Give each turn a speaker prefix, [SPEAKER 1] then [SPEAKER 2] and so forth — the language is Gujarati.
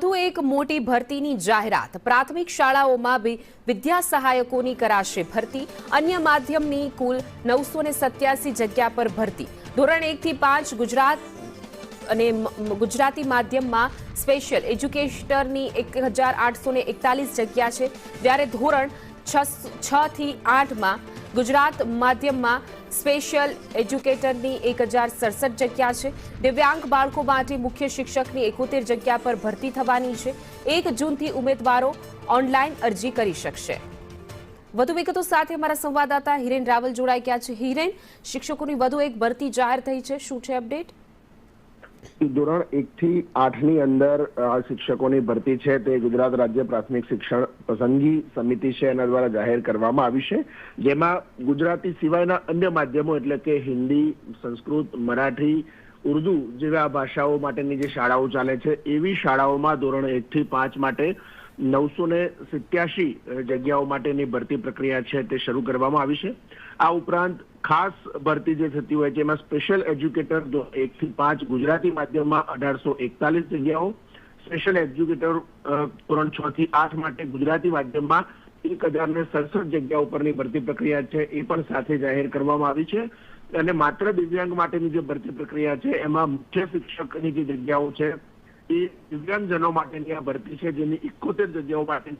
[SPEAKER 1] વધુ એક મોટી ભરતીની જાહેરાત। પ્રાથમિક શાળાઓમાં વિદ્યા સહાયકોની કરાશે ભરતી। અન્ય માધ્યમની કુલ 987 જગ્યા પર ભરતી। ધોરણ 1 થી 5 ગુજરાત અને ગુજરાતી માધ્યમમાં સ્પેશિયલ એજ્યુકેટરની 1841 જગ્યા છે, જ્યારે ધોરણ 6 થી 8માં ગુજરાત માધ્યમમાં સ્પેશિયલ એજ્યુકેટરની 1067 જગ્યા છે। દિવ્યાંગ બાળકો માટે મુખ્ય શિક્ષકની 71 જગ્યા પર ભરતી થવાની છે। 1 જૂનથી ઉમેદવારો ઓનલાઈન અરજી કરી શકશે। વધુ વિગતો સાથે અમારા સંવાદદાતા હિરેન રાવલ જોડાઈ ગયા છે। હિરેન, શિક્ષકોની વધુ એક ભરતી જાહેર થઈ છે, શું છે અપડેટ?
[SPEAKER 2] ધોરણ 1 થી 8 ની અંદર શિક્ષકોની ભરતી છે તે ગુજરાત રાજ્ય પ્રાથમિક શિક્ષણ પસંદગી સમિતિ છે એના દ્વારા જાહેર કરવામાં આવી છે, જેમાં ગુજરાતી સિવાયના અન્ય માધ્યમો એટલે કે હિન્દી, સંસ્કૃત, મરાઠી, ઉર્દુ જેવા ભાષાઓ માટેની જે શાળાઓ ચાલે છે એવી શાળાઓમાં ધોરણ 1 થી 5 માટે 987 જગ્યાઓ માટેની ભરતી પ્રક્રિયા છે તે શરૂ કરવામાં આવી છે। આ ઉપરાંત ખાસ ભરતી જે થતી હોય છે એમાં સ્પેશિયલ એજ્યુકેટર 1 થી 5 ગુજરાતી માધ્યમમાં 1841 જગ્યાઓ, સ્પેશિયલ એજ્યુકેટર ધોરણ 6 થી 8 માટે ગુજરાતી માધ્યમમાં 1067 જગ્યા ઉપરની ભરતી પ્રક્રિયા છે એ પણ સાથે જાહેર કરવામાં આવી છે। અને માત્ર દિવ્યાંગ માટેની જે ભરતી પ્રક્રિયા છે એમાં મુખ્ય શિક્ષકની જે જગ્યાઓ છે એ દિવ્યાંગજનો માટેની આ ભરતી છે, જેની 71 જગ્યાઓ માટે